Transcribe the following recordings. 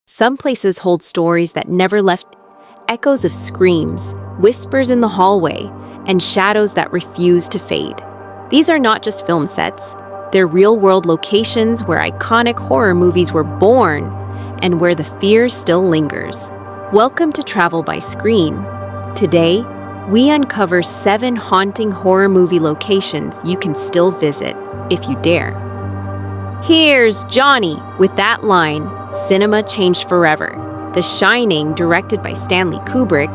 Some places hold stories that never left, echoes of screams, whispers in the hallway, and shadows that refuse to fade. These are not just film sets. They're real-world locations where iconic horror movies were born and where the fear still lingers. Welcome to Travel by Screen. Today, we uncover 7 haunting horror movie locations you can still visit, if you dare. Here's Johnny with that line, "Cinema changed forever." The Shining, directed by Stanley Kubrick,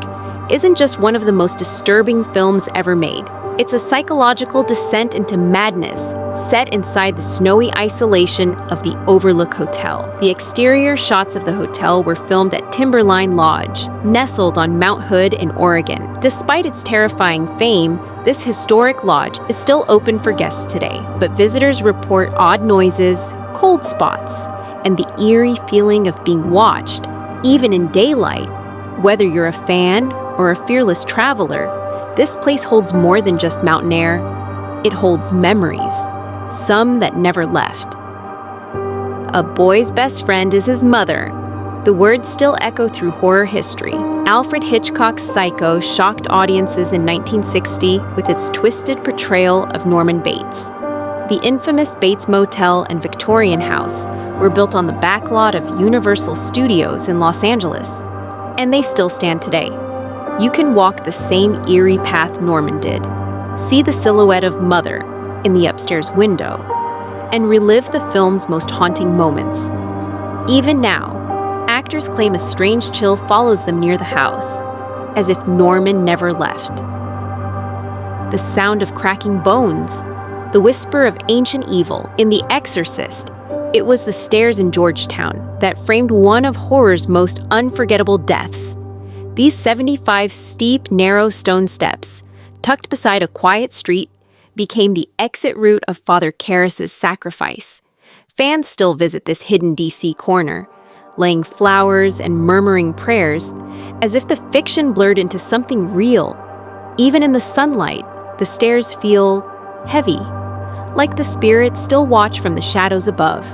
isn't just one of the most disturbing films ever made. It's a psychological descent into madness, set inside the snowy isolation of the Overlook Hotel. The exterior shots of the hotel were filmed at Timberline Lodge, nestled on Mount Hood in Oregon. Despite its terrifying fame, this historic lodge is still open for guests today, but visitors report odd noises, cold spots, and the eerie feeling of being watched, even in daylight. Whether you're a fan or a fearless traveler, this place holds more than just mountain air. It holds memories, some that never left. A boy's best friend is his mother. The words still echo through horror history. Alfred Hitchcock's Psycho shocked audiences in 1960 with its twisted portrayal of Norman Bates. The infamous Bates Motel and Victorian House were built on the backlot of Universal Studios in Los Angeles, and they still stand today. You can walk the same eerie path Norman did, see the silhouette of Mother in the upstairs window, and relive the film's most haunting moments. Even now, actors claim a strange chill follows them near the house, as if Norman never left. The sound of cracking bones, the whisper of ancient evil in The Exorcist. It was the stairs in Georgetown that framed one of horror's most unforgettable deaths. These 75 steep, narrow stone steps, tucked beside a quiet street, became the exit route of Father Karras's sacrifice. Fans still visit this hidden DC corner, laying flowers and murmuring prayers, as if the fiction blurred into something real. Even in the sunlight, the stairs feel heavy, like the spirits still watch from the shadows above.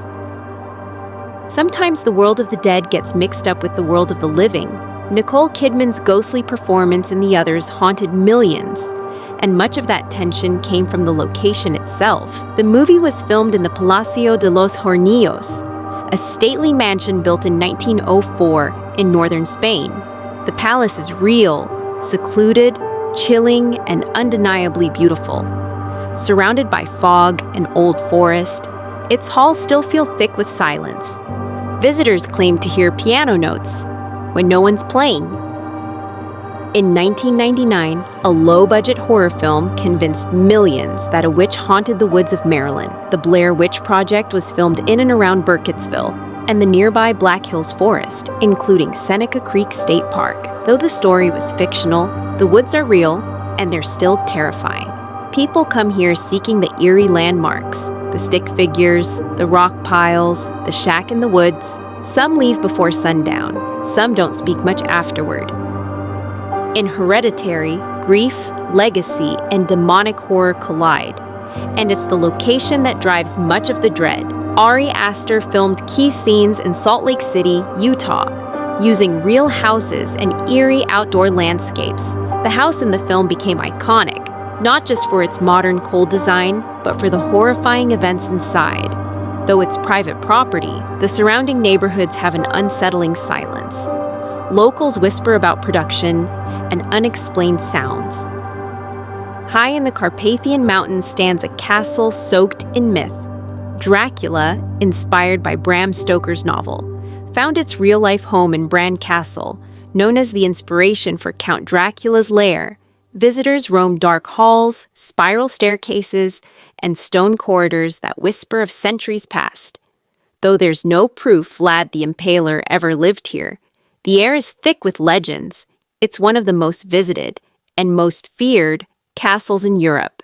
Sometimes the world of the dead gets mixed up with the world of the living. Nicole Kidman's ghostly performance in The Others haunted millions, and much of that tension came from the location itself. The movie was filmed in the Palacio de los Hornillos, a stately mansion built in 1904 in northern Spain. The palace is real, secluded, chilling, and undeniably beautiful. Surrounded by fog and old forest, its halls still feel thick with silence. Visitors claim to hear piano notes when no one's playing. In 1999, a low-budget horror film convinced millions that a witch haunted the woods of Maryland. The Blair Witch Project was filmed in and around Burkittsville and the nearby Black Hills Forest, including Seneca Creek State Park. Though the story was fictional, the woods are real, and they're still terrifying. People come here seeking the eerie landmarks, the stick figures, the rock piles, the shack in the woods. Some leave before sundown. Some don't speak much afterward. In Hereditary, grief, legacy, and demonic horror collide, and it's the location that drives much of the dread. Ari Aster filmed key scenes in Salt Lake City, Utah, using real houses and eerie outdoor landscapes. The house in the film became iconic, not just for its modern cold design, but for the horrifying events inside. Though it's private property, the surrounding neighborhoods have an unsettling silence. Locals whisper about production and unexplained sounds. High in the Carpathian Mountains stands a castle soaked in myth. Dracula, inspired by Bram Stoker's novel, found its real-life home in Bran Castle, known as the inspiration for Count Dracula's lair. Visitors roam dark halls, spiral staircases, and stone corridors that whisper of centuries past. Though there's no proof Vlad the Impaler ever lived here, the air is thick with legends. It's one of the most visited and most feared castles in Europe.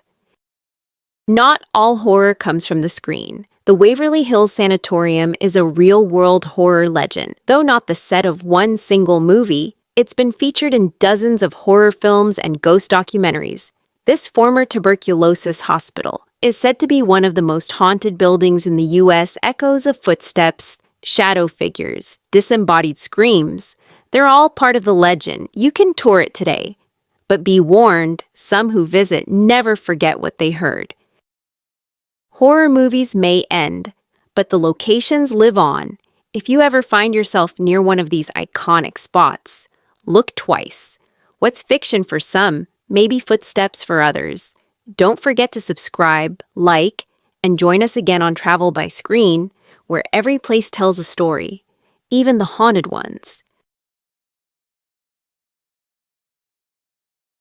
Not all horror comes from the screen. The Waverly Hills Sanatorium is a real-world horror legend. Though not the set of one single movie, it's been featured in dozens of horror films and ghost documentaries. This former tuberculosis hospital is said to be one of the most haunted buildings in the U.S. Echoes of footsteps, shadow figures, disembodied screams. They're all part of the legend. You can tour it today. But be warned, some who visit never forget what they heard. Horror movies may end, but the locations live on. If you ever find yourself near one of these iconic spots, look twice. What's fiction for some may be footsteps for others. Don't forget to subscribe, like, and join us again on Travel by Screen, where every place tells a story, even the haunted ones.